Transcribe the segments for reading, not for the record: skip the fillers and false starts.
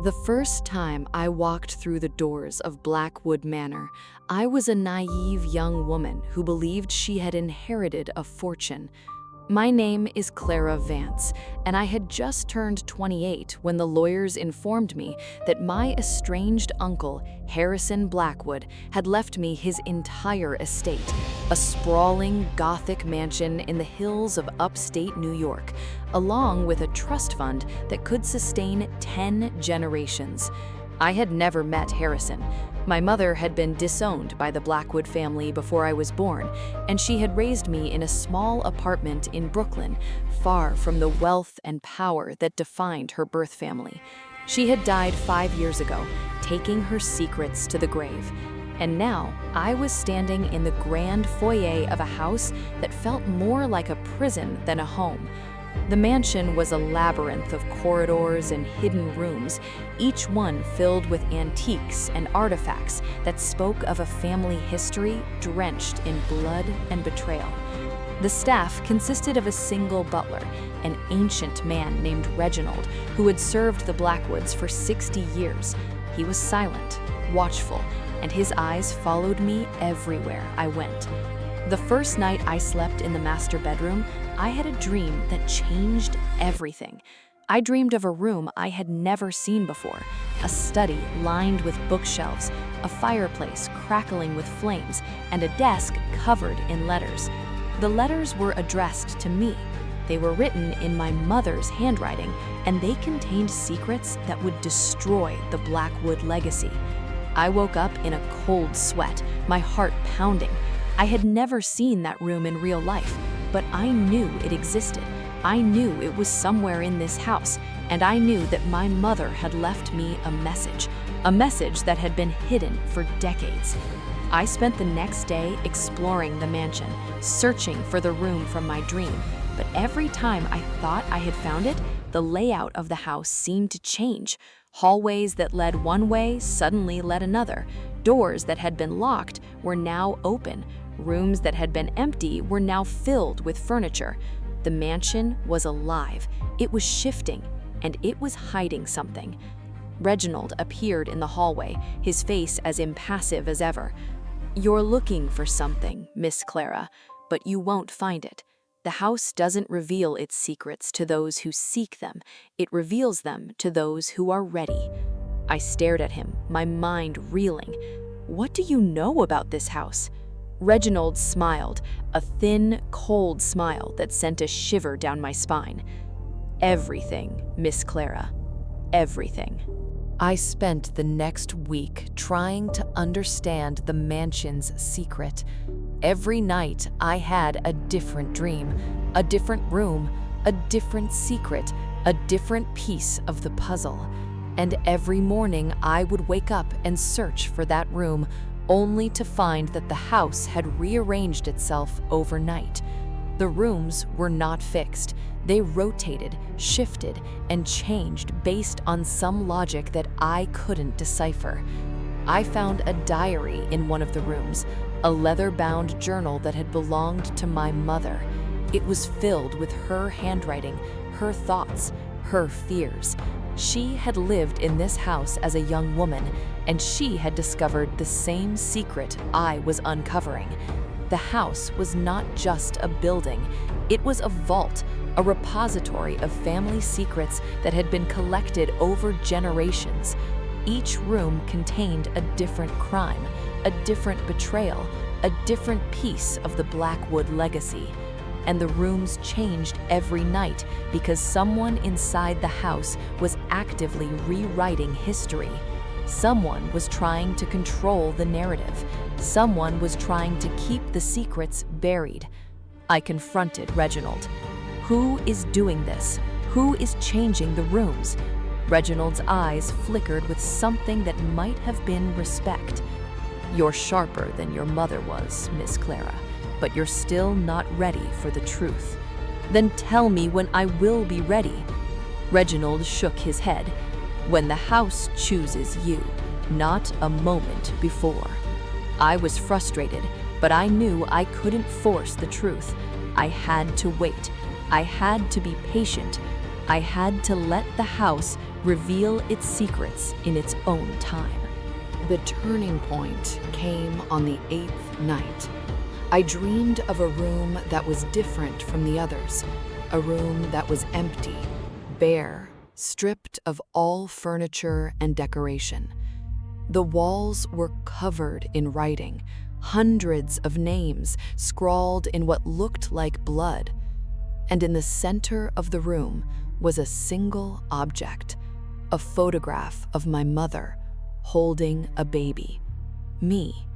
The first time I walked through the doors of Blackwood Manor, I was a naive young woman who believed she had inherited a fortune. My name is Clara Vance, and I had just turned 28 when the lawyers informed me that my estranged uncle, Harrison Blackwood, had left me his entire estate, a sprawling Gothic mansion in the hills of upstate New York, along with a trust fund that could sustain 10 generations. I had never met Harrison. My mother had been disowned by the Blackwood family before I was born, and she had raised me in a small apartment in Brooklyn, far from the wealth and power that defined her birth family. She had died 5 years ago, taking her secrets to the grave. And now, I was standing in the grand foyer of a house that felt more like a prison than a home. The mansion was a labyrinth of corridors and hidden rooms, each one filled with antiques and artifacts that spoke of a family history drenched in blood and betrayal. The staff consisted of a single butler, an ancient man named Reginald, who had served the Blackwoods for 60 years. He was silent, watchful, and his eyes followed me everywhere I went. The first night I slept in the master bedroom, I had a dream that changed everything. I dreamed of a room I had never seen before, a study lined with bookshelves, a fireplace crackling with flames, and a desk covered in letters. The letters were addressed to me. They were written in my mother's handwriting, and they contained secrets that would destroy the Blackwood legacy. I woke up in a cold sweat, my heart pounding. I had never seen that room in real life, but I knew it existed. I knew it was somewhere in this house, and I knew that my mother had left me a message that had been hidden for decades. I spent the next day exploring the mansion, searching for the room from my dream, but every time I thought I had found it, the layout of the house seemed to change. Hallways that led one way suddenly led another. Doors that had been locked were now open. Rooms that had been empty were now filled with furniture. The mansion was alive. It was shifting, and it was hiding something. Reginald appeared in the hallway, his face as impassive as ever. "You're looking for something, Miss Clara, but you won't find it. The house doesn't reveal its secrets to those who seek them. It reveals them to those who are ready." I stared at him, my mind reeling. "What do you know about this house?" Reginald smiled, a thin, cold smile that sent a shiver down my spine. "Everything, Miss Clara. Everything." I spent the next week trying to understand the mansion's secret. Every night I had a different dream, a different room, a different secret, a different piece of the puzzle. And every morning I would wake up and search for that room, only to find that the house had rearranged itself overnight. The rooms were not fixed. They rotated, shifted, and changed based on some logic that I couldn't decipher. I found a diary in one of the rooms, a leather-bound journal that had belonged to my mother. It was filled with her handwriting, her thoughts, her fears. She had lived in this house as a young woman, and she had discovered the same secret I was uncovering. The house was not just a building. It was a vault, a repository of family secrets that had been collected over generations. Each room contained a different crime, a different betrayal, a different piece of the Blackwood legacy. And the rooms changed every night because someone inside the house was actively rewriting history. Someone was trying to control the narrative. Someone was trying to keep the secrets buried. I confronted Reginald. "Who is doing this? Who is changing the rooms?" Reginald's eyes flickered with something that might have been respect. "You're sharper than your mother was, Miss Clara, but you're still not ready for the truth." "Then tell me when I will be ready." Reginald shook his head. "When the house chooses you, not a moment before." I was frustrated, but I knew I couldn't force the truth. I had to wait. I had to be patient. I had to let the house reveal its secrets in its own time. The turning point came on the 8th night. I dreamed of a room that was different from the others, a room that was empty, bare, stripped of all furniture and decoration. The walls were covered in writing, hundreds of names scrawled in what looked like blood. And in the center of the room was a single object, a photograph of my mother holding a baby, me.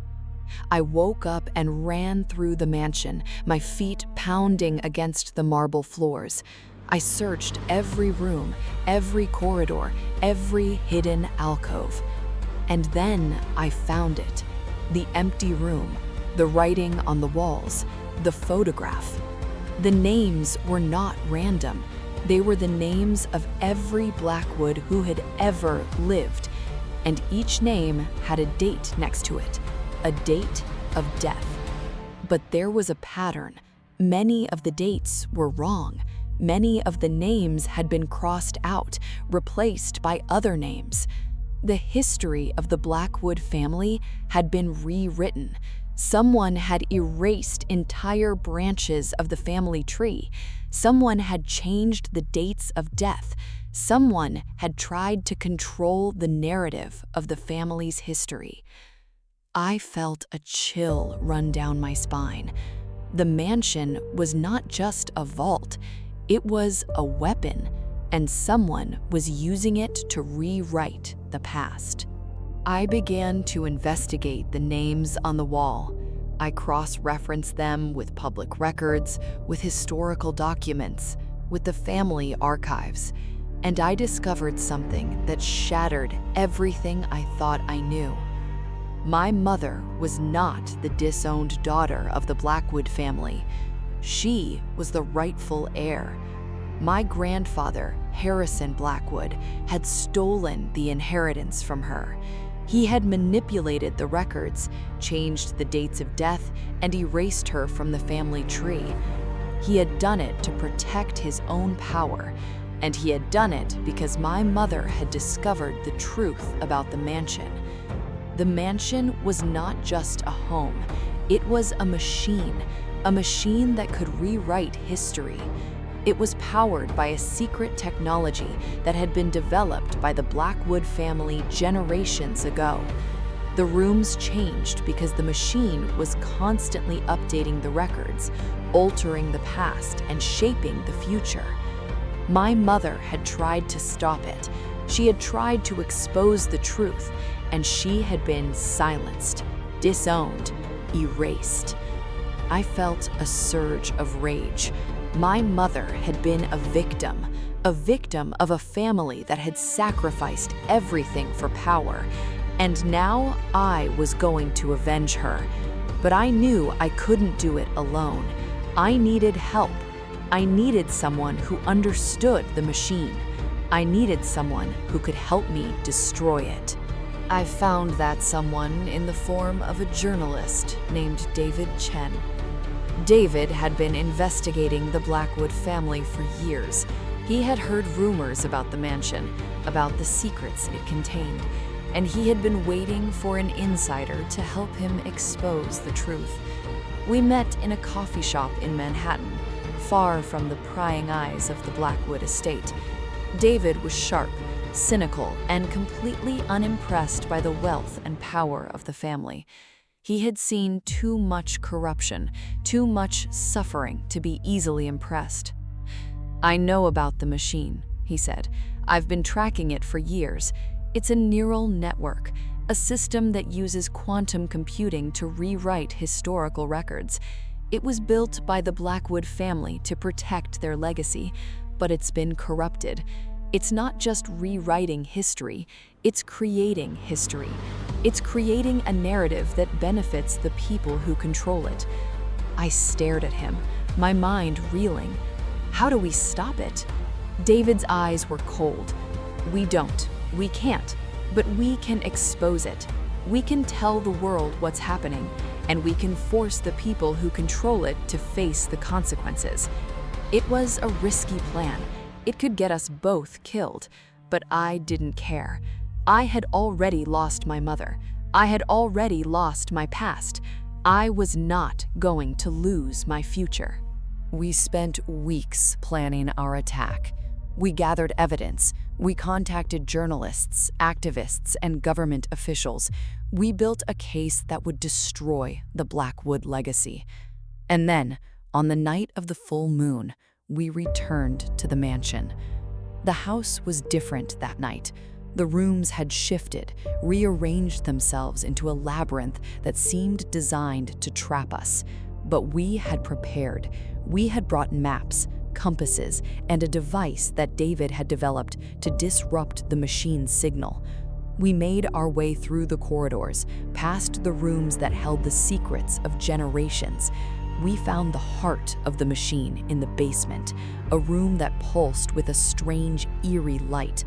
I woke up and ran through the mansion, my feet pounding against the marble floors. I searched every room, every corridor, every hidden alcove. And then I found it. The empty room, the writing on the walls, the photograph. The names were not random. They were the names of every Blackwood who had ever lived. And each name had a date next to it, a date of death. But there was a pattern. Many of the dates were wrong. Many of the names had been crossed out, replaced by other names. The history of the Blackwood family had been rewritten. Someone had erased entire branches of the family tree. Someone had changed the dates of death. Someone had tried to control the narrative of the family's history. I felt a chill run down my spine. The mansion was not just a vault, it was a weapon, and someone was using it to rewrite the past. I began to investigate the names on the wall. I cross-referenced them with public records, with historical documents, with the family archives, and I discovered something that shattered everything I thought I knew. My mother was not the disowned daughter of the Blackwood family. She was the rightful heir. My grandfather, Harrison Blackwood, had stolen the inheritance from her. He had manipulated the records, changed the dates of death, and erased her from the family tree. He had done it to protect his own power, and he had done it because my mother had discovered the truth about the mansion. The mansion was not just a home, it was a machine that could rewrite history. It was powered by a secret technology that had been developed by the Blackwood family generations ago. The rooms changed because the machine was constantly updating the records, altering the past and shaping the future. My mother had tried to stop it. She had tried to expose the truth, and she had been silenced, disowned, erased. I felt a surge of rage. My mother had been a victim of a family that had sacrificed everything for power, and now I was going to avenge her. But I knew I couldn't do it alone. I needed help. I needed someone who understood the machine. I needed someone who could help me destroy it. I found that someone in the form of a journalist named David Chen. David had been investigating the Blackwood family for years. He had heard rumors about the mansion, about the secrets it contained, and he had been waiting for an insider to help him expose the truth. We met in a coffee shop in Manhattan, far from the prying eyes of the Blackwood estate. David was sharp, cynical, and completely unimpressed by the wealth and power of the family. He had seen too much corruption, too much suffering to be easily impressed. "I know about the machine," he said. "I've been tracking it for years. It's a neural network, a system that uses quantum computing to rewrite historical records. It was built by the Blackwood family to protect their legacy, but it's been corrupted. It's not just rewriting history, it's creating history. It's creating a narrative that benefits the people who control it." I stared at him, my mind reeling. How do we stop it? David's eyes were cold. We can't, but we can expose it. We can tell the world what's happening, and we can force the people who control it to face the consequences. It was a risky plan. It could get us both killed, But I didn't care. I had already lost my mother. I had already lost my past. I was not going to lose my future. We spent weeks planning our attack. We gathered evidence. We contacted journalists, activists, and government officials. We built a case that would destroy the Blackwood legacy. And then, on the night of the full moon, we returned to the mansion. The house was different that night. The rooms had shifted, rearranged themselves into a labyrinth that seemed designed to trap us. But we had prepared. We had brought maps, compasses, and a device that David had developed to disrupt the machine's signal. We made our way through the corridors, past the rooms that held the secrets of generations. We found the heart of the machine in the basement, a room that pulsed with a strange, eerie light.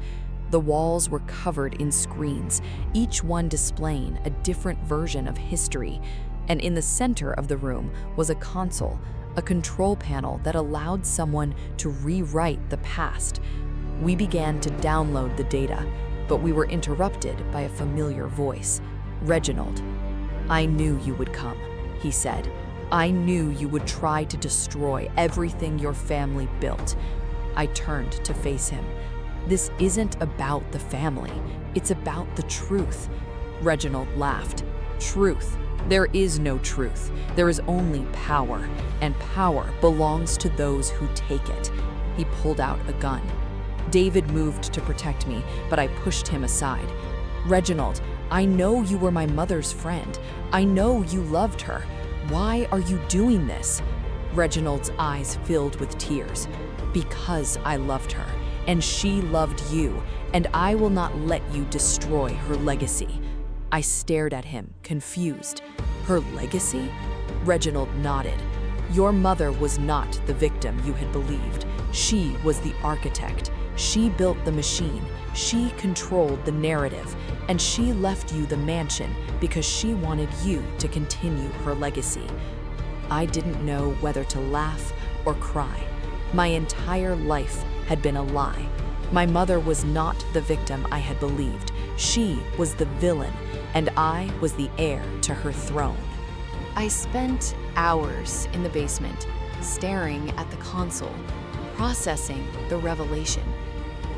The walls were covered in screens, each one displaying a different version of history. And in the center of the room was a console, a control panel that allowed someone to rewrite the past. We began to download the data, but we were interrupted by a familiar voice. "Reginald, I knew you would come," he said. "I knew you would try to destroy everything your family built." I turned to face him. "This isn't about the family. It's about the truth." Reginald laughed. "Truth? There is no truth. There is only power, and power belongs to those who take it." He pulled out a gun. David moved to protect me, but I pushed him aside. "Reginald, I know you were my mother's friend. I know you loved her. Why are you doing this?" Reginald's eyes filled with tears. "Because I loved her, and she loved you, and I will not let you destroy her legacy." I stared at him, confused. "Her legacy?" Reginald nodded. "Your mother was not the victim you had believed. She was the architect. She built the machine. She controlled the narrative. And she left you the mansion because she wanted you to continue her legacy." I didn't know whether to laugh or cry. My entire life had been a lie. My mother was not the victim I had believed. She was the villain, and I was the heir to her throne. I spent hours in the basement, staring at the console, processing the revelation.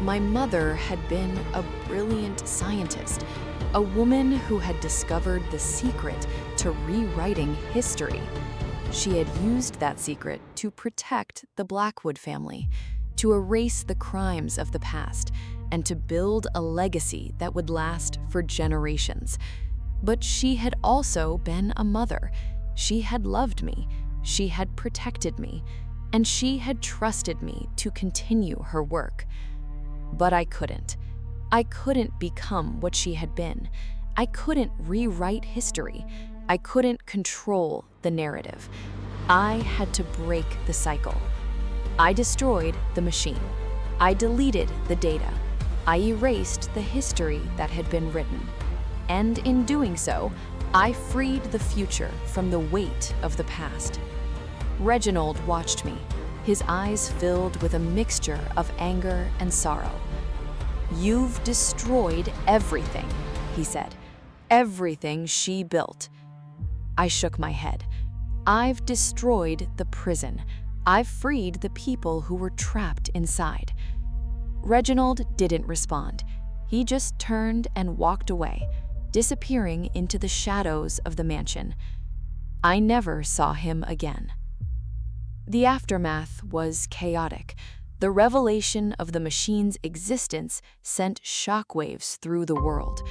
My mother had been a brilliant scientist, a woman who had discovered the secret to rewriting history. She had used that secret to protect the Blackwood family, to erase the crimes of the past, and to build a legacy that would last for generations. But she had also been a mother. She had loved me, she had protected me, and she had trusted me to continue her work. But I couldn't. I couldn't become what she had been. I couldn't rewrite history. I couldn't control the narrative. I had to break the cycle. I destroyed the machine. I deleted the data. I erased the history that had been written. And in doing so, I freed the future from the weight of the past. Reginald watched me, his eyes filled with a mixture of anger and sorrow. "You've destroyed everything," he said. "Everything she built." I shook my head. "I've destroyed the prison. I've freed the people who were trapped inside." Reginald didn't respond. He just turned and walked away, disappearing into the shadows of the mansion. I never saw him again. The aftermath was chaotic. The revelation of the machine's existence sent shockwaves through the world.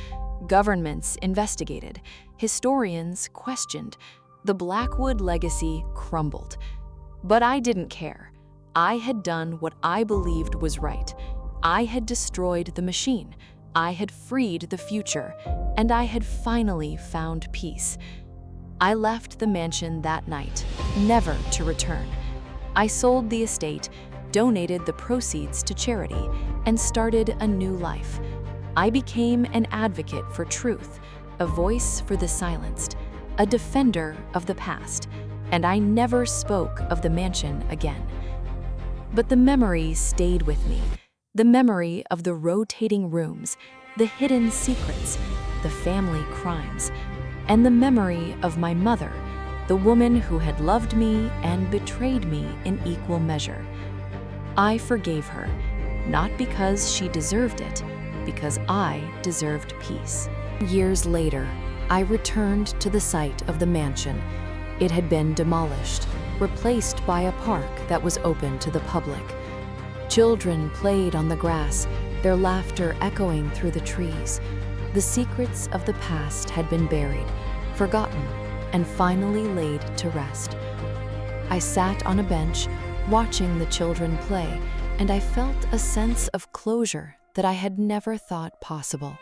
Governments investigated. Historians questioned. The Blackwood legacy crumbled. But I didn't care. I had done what I believed was right. I had destroyed the machine. I had freed the future, and I had finally found peace. I left the mansion that night, never to return. I sold the estate, donated the proceeds to charity, and started a new life. I became an advocate for truth, a voice for the silenced, a defender of the past, and I never spoke of the mansion again. But the memory stayed with me. The memory of the rotating rooms, the hidden secrets, the family crimes, and the memory of my mother, the woman who had loved me and betrayed me in equal measure. I forgave her, not because she deserved it, because I deserved peace. Years later, I returned to the site of the mansion. It had been demolished, replaced by a park that was open to the public. Children played on the grass, their laughter echoing through the trees. The secrets of the past had been buried, forgotten, and finally laid to rest. I sat on a bench, watching the children play, and I felt a sense of closure that I had never thought possible.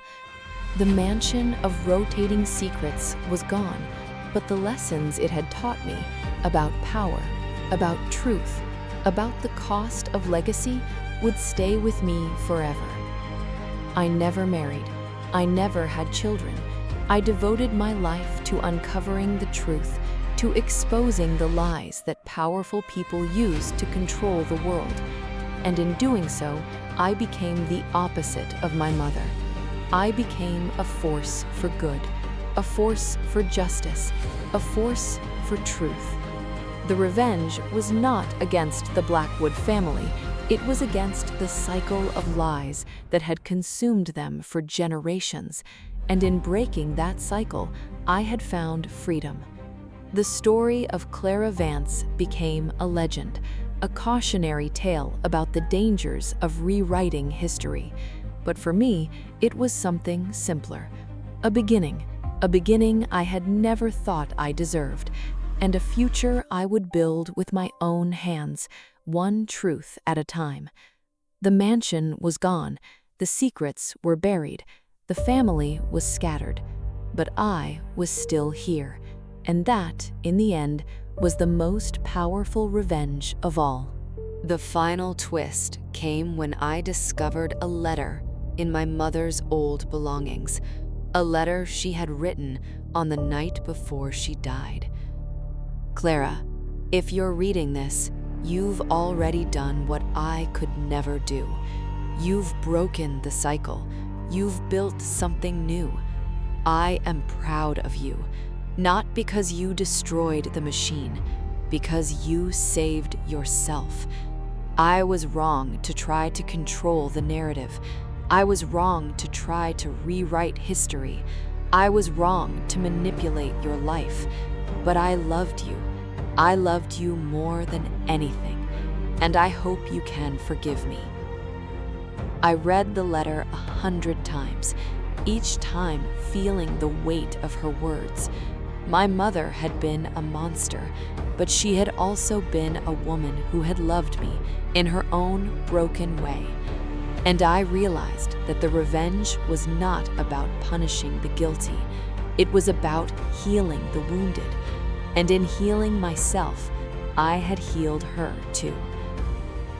The mansion of rotating secrets was gone, but the lessons it had taught me about power, about truth, about the cost of legacy would stay with me forever. I never married. I never had children. I devoted my life to uncovering the truth, to exposing the lies that powerful people use to control the world. And in doing so, I became the opposite of my mother. I became a force for good, a force for justice, a force for truth. The revenge was not against the Blackwood family. It was against the cycle of lies that had consumed them for generations. And in breaking that cycle, I had found freedom. The story of Clara Vance became a legend, a cautionary tale about the dangers of rewriting history. But for me, it was something simpler. A beginning I had never thought I deserved, and a future I would build with my own hands, one truth at a time. The mansion was gone, the secrets were buried, the family was scattered, but I was still here, and that, in the end, was the most powerful revenge of all. The final twist came when I discovered a letter in my mother's old belongings, a letter she had written on the night before she died. Clara, if you're reading this, you've already done what I could never do. You've broken the cycle. You've built something new. I am proud of you, not because you destroyed the machine, because you saved yourself. I was wrong to try to control the narrative. I was wrong to try to rewrite history. I was wrong to manipulate your life. But I loved you. I loved you more than anything, and I hope you can forgive me. I read the letter 100 times, each time feeling the weight of her words. My mother had been a monster, but she had also been a woman who had loved me in her own broken way. And I realized that the revenge was not about punishing the guilty. It was about healing the wounded. And in healing myself, I had healed her too.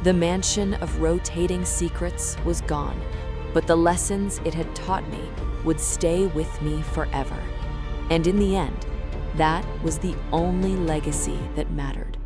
The mansion of rotating secrets was gone, but the lessons it had taught me would stay with me forever. And in the end, that was the only legacy that mattered.